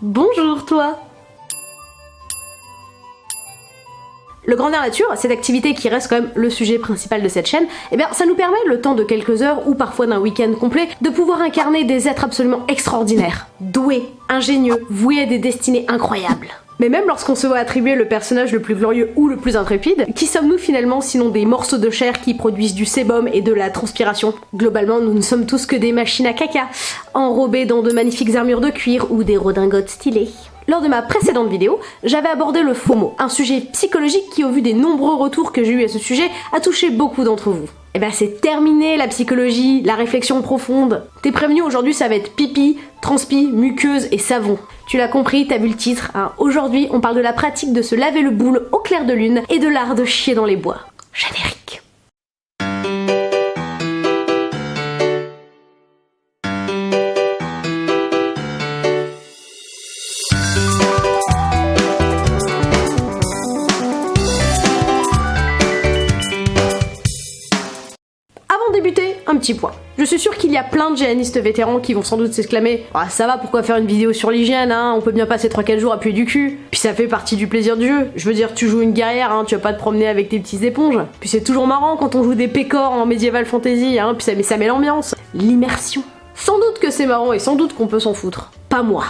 Bonjour toi. Le grandeur nature, cette activité qui reste quand même le sujet principal de cette chaîne, eh bien ça nous permet, le temps de quelques heures ou parfois d'un week-end complet, de pouvoir incarner des êtres absolument extraordinaires, doués, ingénieux, voués à des destinées incroyables. Mais même lorsqu'on se voit attribuer le personnage le plus glorieux ou le plus intrépide, qui sommes-nous finalement sinon des morceaux de chair qui produisent du sébum et de la transpiration? Globalement, nous ne sommes tous que des machines à caca, enrobées dans de magnifiques armures de cuir ou des redingotes stylées. Lors de ma précédente vidéo, j'avais abordé le FOMO, un sujet psychologique qui, au vu des nombreux retours que j'ai eu à ce sujet, a touché beaucoup d'entre vous. Et ben c'est terminé la psychologie, la réflexion profonde. T'es prévenu, aujourd'hui ça va être pipi, transpi, muqueuse et savon. Tu l'as compris, t'as vu le titre, hein. Aujourd'hui on parle de la pratique de se laver le boule au clair de lune et de l'art de chier dans les bois. Générique. Un petit point. Je suis sûre qu'il y a plein de géanistes vétérans qui vont sans doute s'exclamer « Ah ça va, pourquoi faire une vidéo sur l'hygiène, hein, on peut bien passer 3-4 jours à puer du cul. Puis ça fait partie du plaisir du jeu. Je veux dire, tu joues une guerrière, hein, tu vas pas te promener avec tes petites éponges. Puis c'est toujours marrant quand on joue des pécores en medieval fantasy, hein, puis ça met l'ambiance. L'immersion. Sans doute que c'est marrant et sans doute qu'on peut s'en foutre. Pas moi.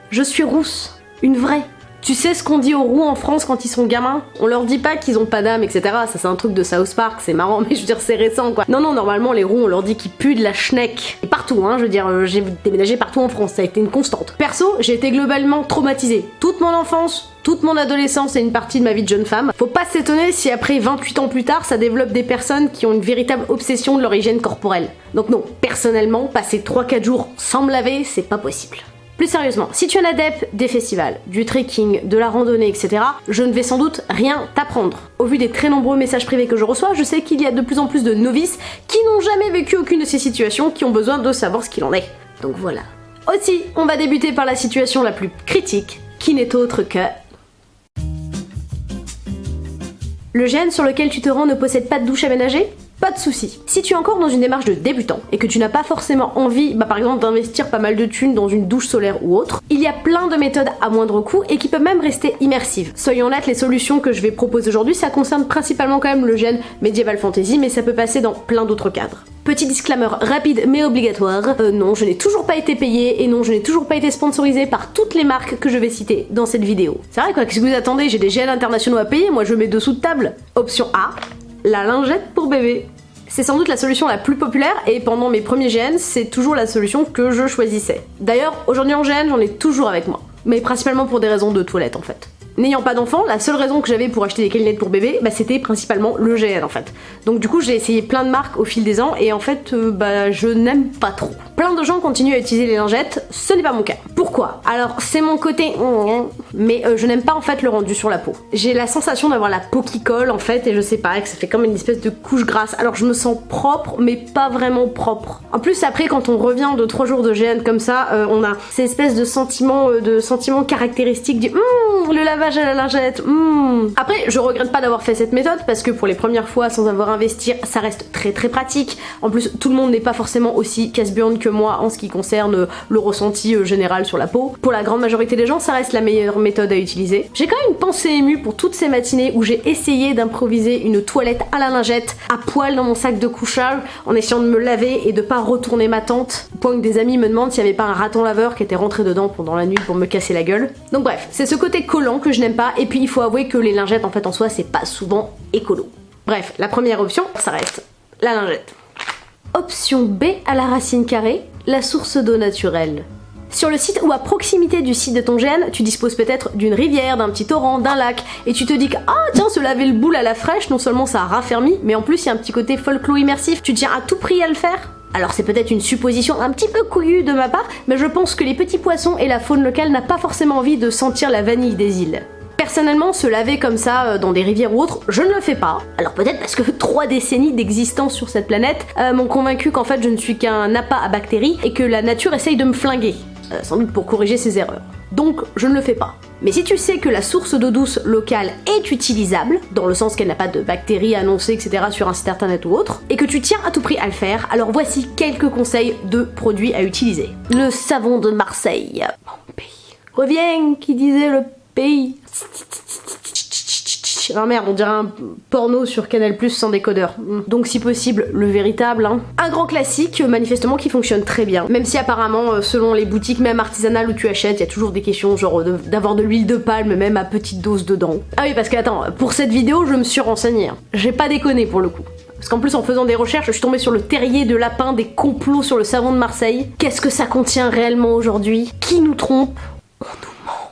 Je suis rousse. Une vraie. Tu sais ce qu'on dit aux roux en France quand ils sont gamins? On leur dit pas qu'ils ont pas d'âme, etc. Ça c'est un truc de South Park, c'est marrant, mais je veux dire c'est récent quoi. Non, normalement les roux on leur dit qu'ils puent de la schneck. Et partout, hein, je veux dire, j'ai déménagé partout en France, ça a été une constante. Perso, j'ai été globalement traumatisée. Toute mon enfance, toute mon adolescence et une partie de ma vie de jeune femme. Faut pas s'étonner si après 28 ans plus tard, ça développe des personnes qui ont une véritable obsession de leur hygiène corporelle. Donc non, personnellement, passer 3-4 jours sans me laver, c'est pas possible. Plus sérieusement, si tu es un adepte des festivals, du trekking, de la randonnée, etc., je ne vais sans doute rien t'apprendre. Au vu des très nombreux messages privés que je reçois, je sais qu'il y a de plus en plus de novices qui n'ont jamais vécu aucune de ces situations, qui ont besoin de savoir ce qu'il en est. Donc voilà. Aussi, on va débuter par la situation la plus critique, qui n'est autre que... Le gène sur lequel tu te rends ne possède pas de douche aménagée? Pas de soucis. Si tu es encore dans une démarche de débutant et que tu n'as pas forcément envie, par exemple d'investir pas mal de thunes dans une douche solaire ou autre, il y a plein de méthodes à moindre coût et qui peuvent même rester immersives. Soyons honnêtes, les solutions que je vais proposer aujourd'hui, ça concerne principalement quand même le gène Medieval Fantasy, mais ça peut passer dans plein d'autres cadres. Petit disclaimer rapide mais obligatoire, non, je n'ai toujours pas été payée et non, je n'ai toujours pas été sponsorisée par toutes les marques que je vais citer dans cette vidéo. C'est vrai quoi, qu'est-ce que vous attendez? J'ai des gels internationaux à payer, moi je mets dessous de table. Option A, la lingette pour bébé. C'est sans doute la solution la plus populaire et pendant mes premiers GN, c'est toujours la solution que je choisissais. D'ailleurs, aujourd'hui en GN, j'en ai toujours avec moi. Mais principalement pour des raisons de toilette en fait. N'ayant pas d'enfant, la seule raison que j'avais pour acheter des câlinettes pour bébé, c'était principalement le GN en fait. Donc du coup j'ai essayé plein de marques au fil des ans et en fait je n'aime pas trop. Plein de gens continuent à utiliser les lingettes, ce n'est pas mon cas. Pourquoi? Alors c'est mon côté mais je n'aime pas en fait le rendu sur la peau. J'ai la sensation d'avoir la peau qui colle en fait et je sais pas, que ça fait comme une espèce de couche grasse. Alors je me sens propre mais pas vraiment propre. En plus après quand on revient de 3 jours de GN comme ça, on a ces espèces de sentiments caractéristiques du le lavage à la lingette. Après je regrette pas d'avoir fait cette méthode parce que pour les premières fois sans avoir investi ça reste très très pratique. En plus tout le monde n'est pas forcément aussi casse-burn que moi en ce qui concerne le ressenti général sur la peau. Pour la grande majorité des gens ça reste la meilleure méthode à utiliser. J'ai quand même une pensée émue pour toutes ces matinées où j'ai essayé d'improviser une toilette à la lingette à poil dans mon sac de couchage en essayant de me laver et de pas retourner ma tente, au point que des amis me demandent s'il y avait pas un raton laveur qui était rentré dedans pendant la nuit pour me casser la gueule. Donc bref, c'est ce côté collant que je n'aime pas et puis il faut avouer que les lingettes en fait en soi c'est pas souvent écolo. Bref, la première option, ça reste la lingette. Option B à la racine carrée, la source d'eau naturelle. Sur le site ou à proximité du site de ton GN, tu disposes peut-être d'une rivière, d'un petit torrent, d'un lac, et tu te dis que ah tiens, se laver le boule à la fraîche, non seulement ça raffermit, mais en plus il y a un petit côté folklore immersif, tu tiens à tout prix à le faire. Alors c'est peut-être une supposition un petit peu couillue de ma part, mais je pense que les petits poissons et la faune locale n'a pas forcément envie de sentir la vanille des îles. Personnellement, se laver comme ça dans des rivières ou autres, je ne le fais pas. Alors peut-être parce que 3 décennies d'existence sur cette planète m'ont convaincu qu'en fait je ne suis qu'un appât à bactéries et que la nature essaye de me flinguer. Sans doute pour corriger ses erreurs. Donc je ne le fais pas. Mais si tu sais que la source d'eau douce locale est utilisable, dans le sens qu'elle n'a pas de bactéries annoncées, etc. sur un site internet ou autre, et que tu tiens à tout prix à le faire, alors voici quelques conseils de produits à utiliser. Le savon de Marseille, mon pays. Reviens, qui disait le pays. Ah merde, on dirait un porno sur Canal+ sans décodeur. Donc si possible, le véritable. Hein. Un grand classique, manifestement, qui fonctionne très bien. Même si apparemment, selon les boutiques, même artisanales où tu achètes, il y a toujours des questions genre d'avoir de l'huile de palme, même à petite dose dedans. Ah oui, parce que attends, pour cette vidéo, je me suis renseignée. Hein. J'ai pas déconné pour le coup. Parce qu'en plus, en faisant des recherches, je suis tombée sur le terrier de lapin des complots sur le savon de Marseille. Qu'est-ce que ça contient réellement aujourd'hui? Qui nous trompe? On nous ment.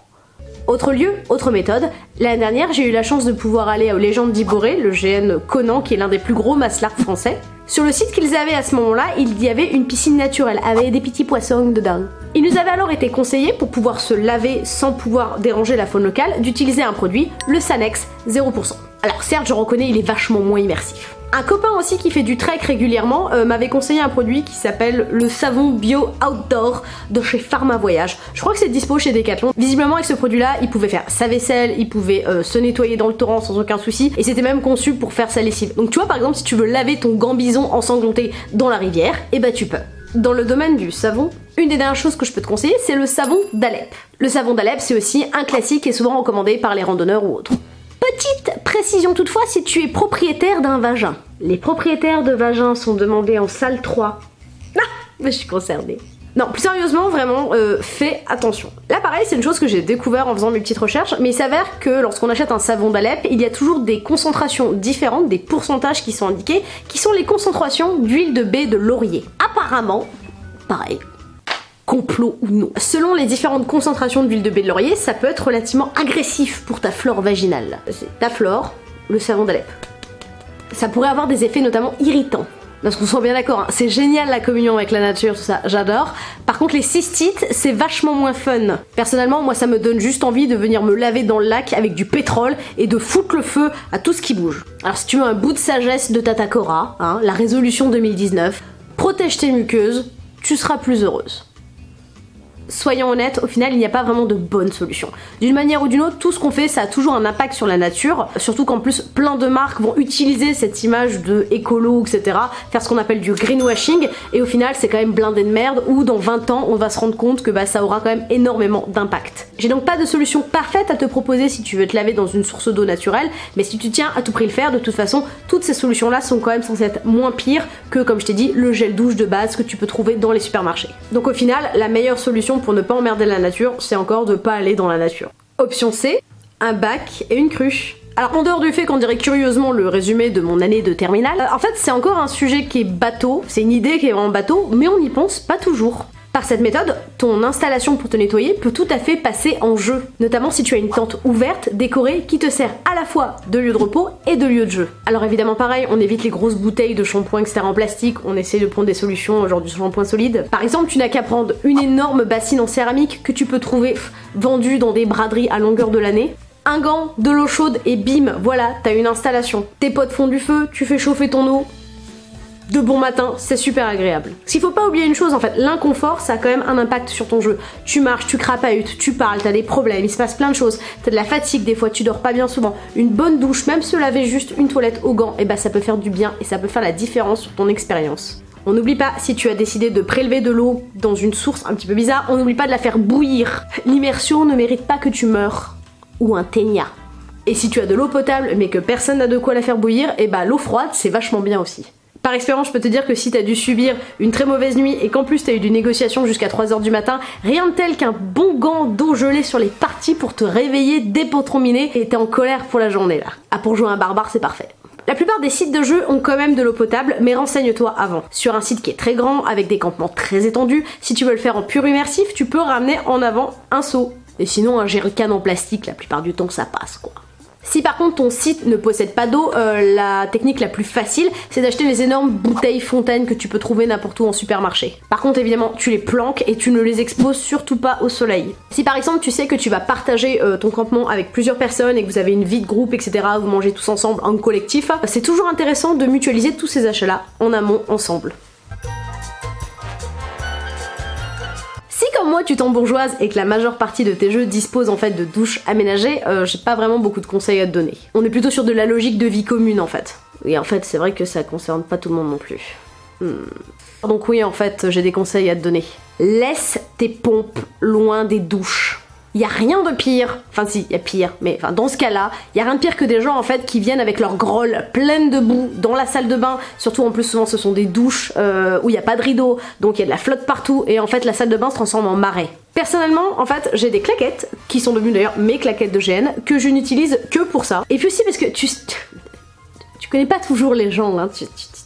Autre lieu, autre méthode. L'année dernière, j'ai eu la chance de pouvoir aller aux Légendes d'Iboré, le GN Conan, qui est l'un des plus gros maslards français. Sur le site qu'ils avaient à ce moment-là, il y avait une piscine naturelle avec des petits poissons dedans. Il nous avait alors été conseillé, pour pouvoir se laver sans pouvoir déranger la faune locale, d'utiliser un produit, le Sanex 0%. Alors certes, je reconnais, il est vachement moins immersif. Un copain aussi qui fait du trek régulièrement m'avait conseillé un produit qui s'appelle le savon bio outdoor de chez Pharma Voyage. Je crois que c'est dispo chez Decathlon. Visiblement avec ce produit là, il pouvait faire sa vaisselle, il pouvait se nettoyer dans le torrent sans aucun souci, et c'était même conçu pour faire sa lessive. Donc tu vois par exemple si tu veux laver ton gambison ensanglanté dans la rivière, et bah tu peux. Dans le domaine du savon, une des dernières choses que je peux te conseiller, c'est le savon d'Alep. Le savon d'Alep, c'est aussi un classique et souvent recommandé par les randonneurs ou autres. Petite précision toutefois si tu es propriétaire d'un vagin. Les propriétaires de vagins sont demandés en salle 3. Ah, mais je suis concernée. Non, plus sérieusement, vraiment, fais attention. Là, pareil, c'est une chose que j'ai découvert en faisant mes petites recherches, mais il s'avère que lorsqu'on achète un savon d'Alep, il y a toujours des concentrations différentes, des pourcentages qui sont indiqués, qui sont les concentrations d'huile de baie de laurier. Apparemment, pareil, complot ou non. Selon les différentes concentrations d'huile de baie de laurier, ça peut être relativement agressif pour ta flore vaginale. C'est ta flore, le savon d'Alep. Ça pourrait avoir des effets notamment irritants. Parce qu'on soit bien d'accord, hein, c'est génial la communion avec la nature, tout ça, j'adore. Par contre les cystites, c'est vachement moins fun. Personnellement, moi ça me donne juste envie de venir me laver dans le lac avec du pétrole et de foutre le feu à tout ce qui bouge. Alors si tu veux un bout de sagesse de Tata Cora, hein, la résolution 2019, protège tes muqueuses, tu seras plus heureuse. Soyons honnêtes, au final, il n'y a pas vraiment de bonne solution. D'une manière ou d'une autre, tout ce qu'on fait, ça a toujours un impact sur la nature, surtout qu'en plus, plein de marques vont utiliser cette image de écolo, etc., faire ce qu'on appelle du greenwashing, et au final, c'est quand même blindé de merde, où dans 20 ans, on va se rendre compte que ça aura quand même énormément d'impact. J'ai donc pas de solution parfaite à te proposer si tu veux te laver dans une source d'eau naturelle, mais si tu tiens à tout prix le faire, de toute façon, toutes ces solutions-là sont quand même censées être moins pires que, comme je t'ai dit, le gel douche de base que tu peux trouver dans les supermarchés. Donc au final, la meilleure solution pour ne pas emmerder la nature, c'est encore de pas aller dans la nature. Option C, un bac et une cruche. Alors en dehors du fait qu'on dirait curieusement le résumé de mon année de terminale, en fait c'est encore un sujet qui est bateau, c'est une idée qui est vraiment bateau, mais on n'y pense pas toujours. Par cette méthode, ton installation pour te nettoyer peut tout à fait passer en jeu, notamment si tu as une tente ouverte, décorée, qui te sert à la fois de lieu de repos et de lieu de jeu. Alors évidemment pareil, on évite les grosses bouteilles de shampoing etc. en plastique, on essaie de prendre des solutions genre du shampoing solide. Par exemple, tu n'as qu'à prendre une énorme bassine en céramique que tu peux trouver vendue dans des braderies à longueur de l'année, un gant, de l'eau chaude et bim, voilà, t'as une installation. Tes potes font du feu, tu fais chauffer ton eau, de bon matin, c'est super agréable. Parce qu'il faut pas oublier une chose en fait, l'inconfort ça a quand même un impact sur ton jeu. Tu marches, tu crapahutes, tu parles, t'as des problèmes, il se passe plein de choses, t'as de la fatigue des fois, tu dors pas bien souvent. Une bonne douche, même se laver juste une toilette au gant, et ça peut faire du bien et ça peut faire la différence sur ton expérience. On n'oublie pas, si tu as décidé de prélever de l'eau dans une source un petit peu bizarre, on n'oublie pas de la faire bouillir. L'immersion ne mérite pas que tu meures. Ou un ténia. Et si tu as de l'eau potable mais que personne n'a de quoi la faire bouillir, l'eau froide c'est vachement bien aussi. Par expérience, je peux te dire que si t'as dû subir une très mauvaise nuit et qu'en plus t'as eu des négociations jusqu'à 3h du matin, rien de tel qu'un bon gant d'eau gelée sur les parties pour te réveiller dépotrominé et t'es en colère pour la journée là. Ah, pour jouer un barbare, c'est parfait. La plupart des sites de jeux ont quand même de l'eau potable, mais renseigne-toi avant. Sur un site qui est très grand, avec des campements très étendus, si tu veux le faire en pur immersif, tu peux ramener en avant un seau. Et sinon, un jerrycan en plastique, la plupart du temps, ça passe quoi. Si par contre ton site ne possède pas d'eau, la technique la plus facile, c'est d'acheter les énormes bouteilles fontaines que tu peux trouver n'importe où en supermarché. Par contre évidemment, tu les planques et tu ne les exposes surtout pas au soleil. Si par exemple tu sais que tu vas partager ton campement avec plusieurs personnes et que vous avez une vie de groupe, etc., vous mangez tous ensemble en collectif, c'est toujours intéressant de mutualiser tous ces achats-là en amont ensemble. Comme moi tu t'embourgeoises et que la majeure partie de tes jeux disposent en fait de douches aménagées, j'ai pas vraiment beaucoup de conseils à te donner. On est plutôt sur de la logique de vie commune en fait. Et en fait c'est vrai que ça concerne pas tout le monde non plus. Donc oui en fait j'ai des conseils à te donner. Laisse tes pompes loin des douches. Il y a rien de pire, enfin si, il y a pire, mais enfin dans ce cas-là, il y a rien de pire que des gens en fait qui viennent avec leur grolle pleine de boue dans la salle de bain, surtout en plus souvent ce sont des douches où il n'y a pas de rideau, donc il y a de la flotte partout et en fait la salle de bain se transforme en marais. Personnellement, en fait, j'ai des claquettes, qui sont devenues d'ailleurs mes claquettes de GN, que je n'utilise que pour ça. Et puis aussi parce que tu connais pas toujours les gens, hein,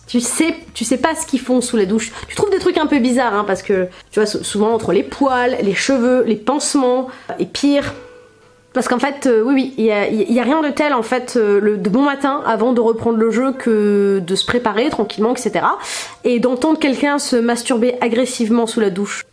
tu sais pas ce qu'ils font sous la douche. Tu trouves des trucs un peu bizarres, hein, parce que, tu vois, souvent entre les poils, les cheveux, les pansements, et pire. Parce qu'en fait, oui, il y a rien de tel, en fait, de bon matin, avant de reprendre le jeu, que de se préparer tranquillement, etc. Et d'entendre quelqu'un se masturber agressivement sous la douche.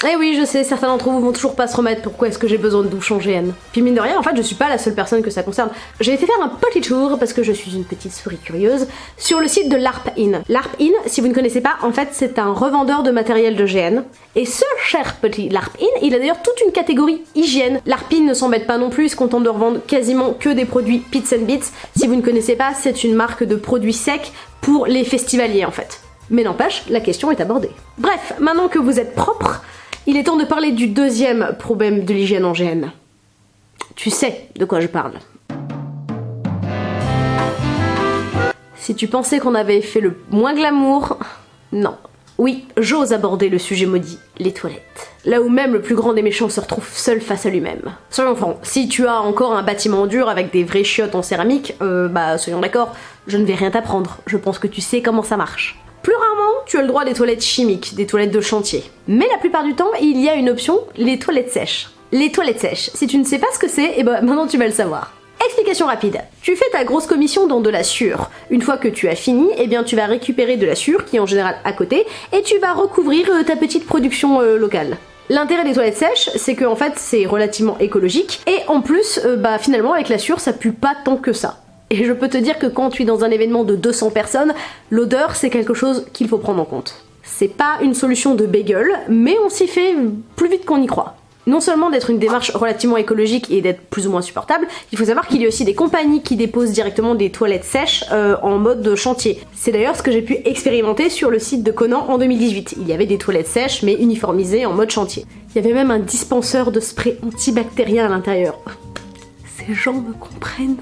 Eh oui, je sais, certains d'entre vous vont toujours pas se remettre pourquoi est-ce que j'ai besoin de douche en GN. Puis mine de rien, en fait, je suis pas la seule personne que ça concerne. J'ai été faire un petit tour, parce que je suis une petite souris curieuse, sur le site de LARP-In. LARP-In, si vous ne connaissez pas, en fait, c'est un revendeur de matériel de GN. Et ce cher petit LARP-In, il a d'ailleurs toute une catégorie hygiène. LARP-In ne s'embête pas non plus, il se contente de revendre quasiment que des produits Pits and Bits. Si vous ne connaissez pas, c'est une marque de produits secs pour les festivaliers, en fait. Mais n'empêche, la question est abordée. Bref, maintenant que vous êtes propre, il est temps de parler du deuxième problème de l'hygiène en GN. Tu sais de quoi je parle. Si tu pensais qu'on avait fait le moins glamour, non. Oui, j'ose aborder le sujet maudit, les toilettes. Là où même le plus grand des méchants se retrouve seul face à lui-même. Soyons francs, si tu as encore un bâtiment dur avec des vraies chiottes en céramique, soyons d'accord, je ne vais rien t'apprendre. Je pense que tu sais comment ça marche. Plus rarement, tu as le droit à des toilettes chimiques, des toilettes de chantier. Mais la plupart du temps, il y a une option, les toilettes sèches. Les toilettes sèches, si tu ne sais pas ce que c'est, et maintenant tu vas le savoir. Explication rapide. Tu fais ta grosse commission dans de la sueur. Une fois que tu as fini, eh bien tu vas récupérer de la sueur, qui est en général à côté, et tu vas recouvrir ta petite production locale. L'intérêt des toilettes sèches, c'est que en fait c'est relativement écologique, et en plus, finalement avec la sueur, ça pue pas tant que ça. Et je peux te dire que quand tu es dans un événement de 200 personnes, l'odeur c'est quelque chose qu'il faut prendre en compte. C'est pas une solution de bagel, mais on s'y fait plus vite qu'on y croit. Non seulement d'être une démarche relativement écologique et d'être plus ou moins supportable, il faut savoir qu'il y a aussi des compagnies qui déposent directement des toilettes sèches en mode chantier. C'est d'ailleurs ce que j'ai pu expérimenter sur le site de Conan en 2018. Il y avait des toilettes sèches mais uniformisées en mode chantier. Il y avait même un dispenseur de spray antibactérien à l'intérieur. Ces gens me comprennent.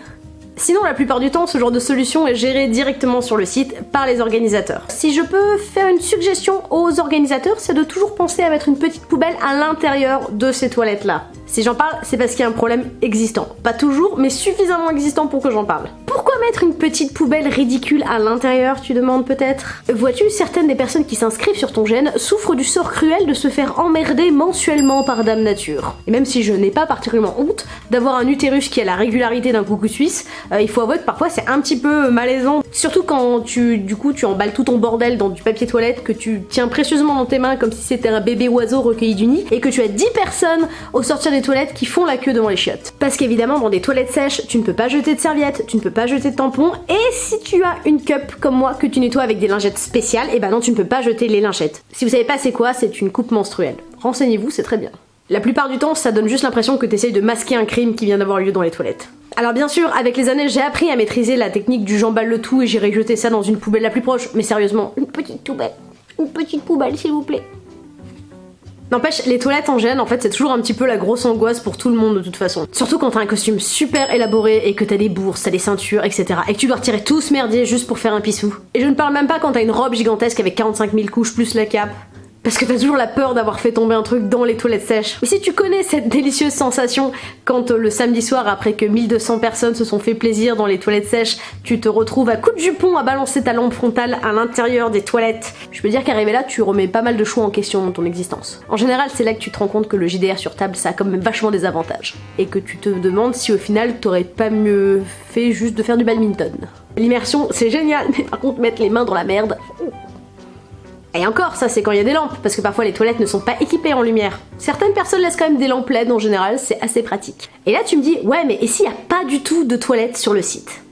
Sinon, la plupart du temps, ce genre de solution est géré directement sur le site par les organisateurs. Si je peux faire une suggestion aux organisateurs, c'est de toujours penser à mettre une petite poubelle à l'intérieur de ces toilettes-là. Si j'en parle, c'est parce qu'il y a un problème existant. Pas toujours, mais suffisamment existant pour que j'en parle. Pourquoi mettre une petite poubelle ridicule à l'intérieur, tu demandes peut-être? Vois-tu, certaines des personnes qui s'inscrivent sur ton GN souffrent du sort cruel de se faire emmerder mensuellement par Dame Nature. Et même si je n'ai pas particulièrement honte d'avoir un utérus qui a la régularité d'un coucou suisse, il faut avouer que parfois c'est un petit peu malaisant. Surtout quand tu emballes tout ton bordel dans du papier toilette que tu tiens précieusement dans tes mains comme si c'était un bébé oiseau recueilli du nid et que tu as 10 personnes au sortir des toilettes qui font la queue devant les chiottes. Parce qu'évidemment dans des toilettes sèches, tu ne peux pas jeter de serviettes, tu ne peux pas jeter de tampons et si tu as une cup comme moi que tu nettoies avec des lingettes spéciales, et non tu ne peux pas jeter les lingettes. Si vous savez pas c'est quoi, c'est une coupe menstruelle. Renseignez-vous, c'est très bien. La plupart du temps, ça donne juste l'impression que t'essayes de masquer un crime qui vient d'avoir lieu dans les toilettes. Alors bien sûr, avec les années, j'ai appris à maîtriser la technique du j'emballe le tout et j'irai jeter ça dans une poubelle la plus proche. Mais sérieusement, une petite poubelle s'il vous plaît. N'empêche, les toilettes en GN, en fait, c'est toujours un petit peu la grosse angoisse pour tout le monde de toute façon. Surtout quand t'as un costume super élaboré et que t'as des bourses, t'as des ceintures, etc. Et que tu dois retirer tout ce merdier juste pour faire un pissou. Et je ne parle même pas quand t'as une robe gigantesque avec 45 000 couches plus la cape. Parce que t'as toujours la peur d'avoir fait tomber un truc dans les toilettes sèches. Mais si tu connais cette délicieuse sensation quand le samedi soir, après que 1200 personnes se sont fait plaisir dans les toilettes sèches, tu te retrouves à coups de jupon à balancer ta lampe frontale à l'intérieur des toilettes, je peux dire qu'arrivé là, tu remets pas mal de choix en question dans ton existence. En général, c'est là que tu te rends compte que le JDR sur table, ça a quand même vachement des avantages. Et que tu te demandes si au final, t'aurais pas mieux fait juste de faire du badminton. L'immersion, c'est génial, mais par contre, mettre les mains dans la merde... Et encore, ça c'est quand il y a des lampes, parce que parfois les toilettes ne sont pas équipées en lumière. Certaines personnes laissent quand même des lampes LED en général, c'est assez pratique. Et là tu me dis, ouais mais et s'il n'y a pas du tout de toilettes sur le site?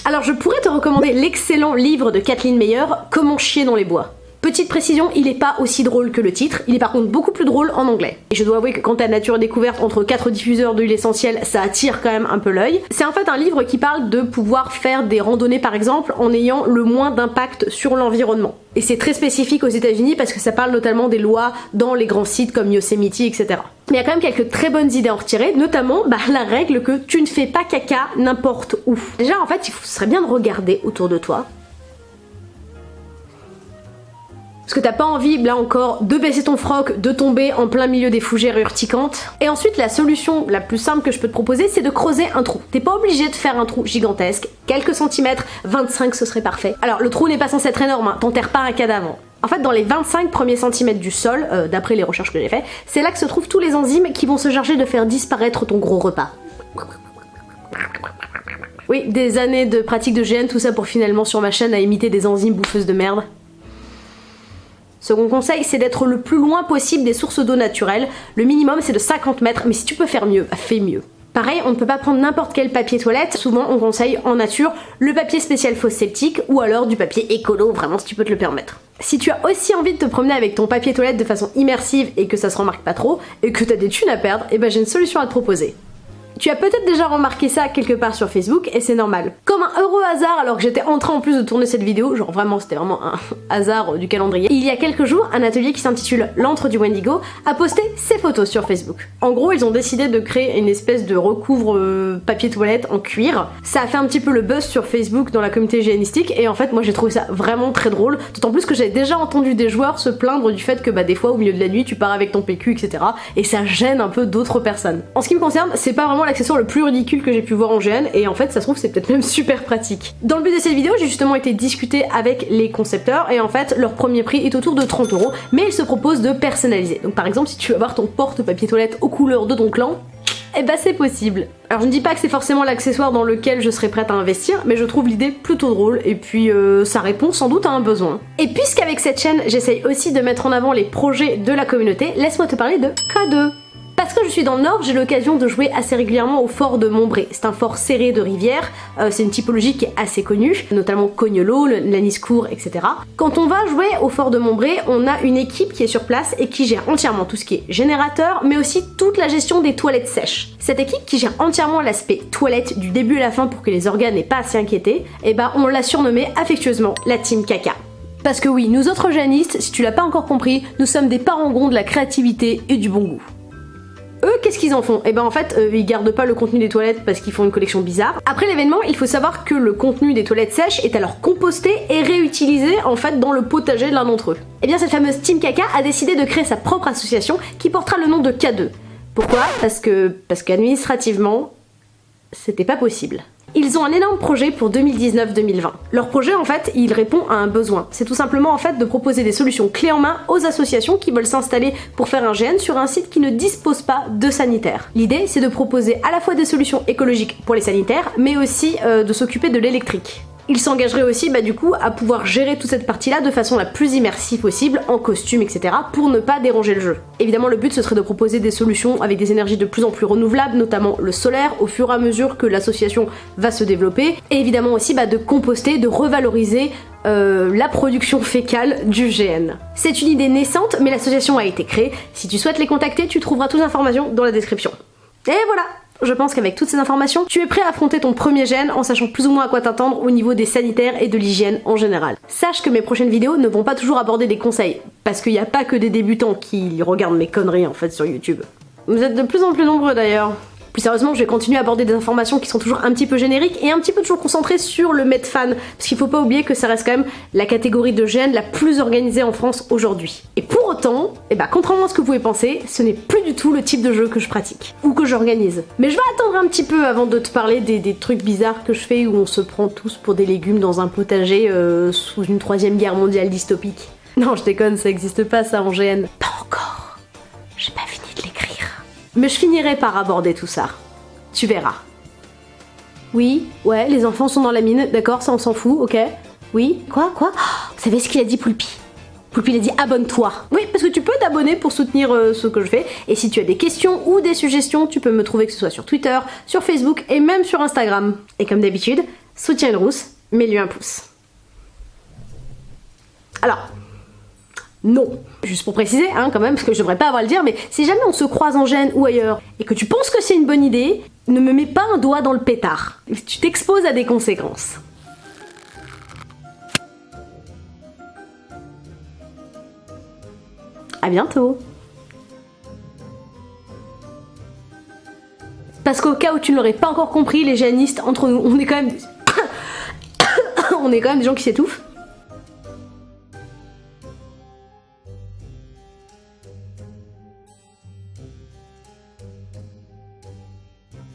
Alors je pourrais te recommander l'excellent livre de Kathleen Meyer, Comment chier dans les bois. Petite précision, il est pas aussi drôle que le titre, il est par contre beaucoup plus drôle en anglais. Et je dois avouer que quand t'as nature et découverte entre 4 diffuseurs d'huile essentielle, ça attire quand même un peu l'œil. C'est en fait un livre qui parle de pouvoir faire des randonnées par exemple en ayant le moins d'impact sur l'environnement. Et c'est très spécifique aux États-Unis parce que ça parle notamment des lois dans les grands sites comme Yosemite, etc. Mais il y a quand même quelques très bonnes idées à en retirer, notamment la règle que tu ne fais pas caca n'importe où. Déjà en fait, ce serait bien de regarder autour de toi. Parce que t'as pas envie, là encore, de baisser ton froc, de tomber en plein milieu des fougères urticantes. Et ensuite, la solution la plus simple que je peux te proposer, c'est de creuser un trou. T'es pas obligé de faire un trou gigantesque, quelques centimètres, 25 ce serait parfait. Alors le trou n'est pas censé être énorme, hein, t'enterres pas un cadavre. En fait, dans les 25 premiers centimètres du sol, d'après les recherches que j'ai fait, c'est là que se trouvent tous les enzymes qui vont se charger de faire disparaître ton gros repas. Oui, des années de pratique de GN, tout ça pour finalement sur ma chaîne à imiter des enzymes bouffeuses de merde. Second conseil, c'est d'être le plus loin possible des sources d'eau naturelles. Le minimum c'est de 50 mètres, mais si tu peux faire mieux, fais mieux. Pareil, on ne peut pas prendre n'importe quel papier toilette, souvent on conseille en nature le papier spécial fosse septique ou alors du papier écolo, vraiment si tu peux te le permettre. Si tu as aussi envie de te promener avec ton papier toilette de façon immersive et que ça se remarque pas trop, et que t'as des thunes à perdre, et ben j'ai une solution à te proposer. Tu as peut-être déjà remarqué ça quelque part sur Facebook et c'est normal. Comme un heureux hasard alors que j'étais en train en plus de tourner cette vidéo, genre vraiment c'était vraiment un hasard du calendrier. Il y a quelques jours, un atelier qui s'intitule L'antre du Wendigo a posté ses photos sur Facebook. En gros, ils ont décidé de créer une espèce de recouvre papier toilette en cuir. Ça a fait un petit peu le buzz sur Facebook dans la communauté hygiénistique et en fait moi j'ai trouvé ça vraiment très drôle. D'autant plus que j'avais déjà entendu des joueurs se plaindre du fait que des fois au milieu de la nuit tu pars avec ton PQ etc. Et ça gêne un peu d'autres personnes. En ce qui me concerne, c'est pas vraiment l'accessoire le plus ridicule que j'ai pu voir en GN et en fait ça se trouve c'est peut-être même super pratique. Dans le but de cette vidéo j'ai justement été discuter avec les concepteurs et en fait leur premier prix est autour de 30 € mais ils se proposent de personnaliser. Donc par exemple si tu veux avoir ton porte-papier toilette aux couleurs de ton clan, eh ben c'est possible. Alors je ne dis pas que c'est forcément l'accessoire dans lequel je serais prête à investir, mais je trouve l'idée plutôt drôle et puis ça répond sans doute à un besoin. Et puisqu'avec cette chaîne j'essaye aussi de mettre en avant les projets de la communauté, laisse-moi te parler de K2. Parce que je suis dans le nord, j'ai l'occasion de jouer assez régulièrement au fort de Montbré. C'est un fort serré de rivières, c'est une typologie qui est assez connue, notamment Cognolo, Laniscourt, etc. Quand on va jouer au fort de Montbré, on a une équipe qui est sur place et qui gère entièrement tout ce qui est générateur, mais aussi toute la gestion des toilettes sèches. Cette équipe qui gère entièrement l'aspect toilette du début à la fin pour que les organes n'aient pas à s'y inquiéter, et ben on l'a surnommée affectueusement la team caca. Parce que oui, nous autres géanistes, si tu l'as pas encore compris, nous sommes des parangons de la créativité et du bon goût. Eux, qu'est-ce qu'ils en font? Et ben en fait, ils gardent pas le contenu des toilettes parce qu'ils font une collection bizarre. Après l'événement, il faut savoir que le contenu des toilettes sèches est alors composté et réutilisé en fait dans le potager de l'un d'entre eux. Et bien cette fameuse Team Caca a décidé de créer sa propre association qui portera le nom de K2. Pourquoi? Parce qu'administrativement, c'était pas possible. Ils ont un énorme projet pour 2019-2020. Leur projet en fait, il répond à un besoin. C'est tout simplement en fait de proposer des solutions clés en main aux associations qui veulent s'installer pour faire un GN sur un site qui ne dispose pas de sanitaires. L'idée c'est de proposer à la fois des solutions écologiques pour les sanitaires, mais aussi de s'occuper de l'électrique. Ils s'engageraient aussi du coup à pouvoir gérer toute cette partie-là de façon la plus immersive possible, en costume, etc. pour ne pas déranger le jeu. Évidemment le but ce serait de proposer des solutions avec des énergies de plus en plus renouvelables, notamment le solaire, au fur et à mesure que l'association va se développer, et évidemment aussi de composter, de revaloriser la production fécale du GN. C'est une idée naissante, mais l'association a été créée. Si tu souhaites les contacter, tu trouveras toutes les informations dans la description. Et voilà! Je pense qu'avec toutes ces informations, tu es prêt à affronter ton premier GN en sachant plus ou moins à quoi t'attendre au niveau des sanitaires et de l'hygiène en général. Sache que mes prochaines vidéos ne vont pas toujours aborder des conseils, parce qu'il n'y a pas que des débutants qui regardent mes conneries en fait sur YouTube. Vous êtes de plus en plus nombreux d'ailleurs. Plus sérieusement, je vais continuer à aborder des informations qui sont toujours un petit peu génériques et un petit peu toujours concentrées sur le Medfan, parce qu'il faut pas oublier que ça reste quand même la catégorie de GN la plus organisée en France aujourd'hui. Et pour autant, contrairement à ce que vous pouvez penser, ce n'est plus du tout le type de jeu que je pratique, ou que j'organise. Mais je vais attendre un petit peu avant de te parler des trucs bizarres que je fais où on se prend tous pour des légumes dans un potager sous une 3e guerre mondiale dystopique. Non, je déconne, ça existe pas ça en GN. Pas encore. J'ai pas fini de l'écrire. Mais je finirai par aborder tout ça. Tu verras. Oui, ouais, les enfants sont dans la mine, d'accord, ça on s'en fout, ok. Oui, quoi oh, vous savez ce qu'il a dit Poulpi? Poulpi il a dit abonne-toi. Oui, parce que tu peux t'abonner pour soutenir ce que je fais. Et si tu as des questions ou des suggestions, tu peux me trouver que ce soit sur Twitter, sur Facebook et même sur Instagram. Et comme d'habitude, soutiens une rousse, mets-lui un pouce. Alors, Non. Juste pour préciser, hein, quand même, parce que je devrais pas avoir à le dire, mais si jamais on se croise en gêne ou ailleurs et que tu penses que c'est une bonne idée, ne me mets pas un doigt dans le pétard. Tu t'exposes à des conséquences. À bientôt. Parce qu'au cas où tu ne l'aurais pas encore compris, les gênistes, entre nous, on est quand même... on est quand même des gens qui s'étouffent.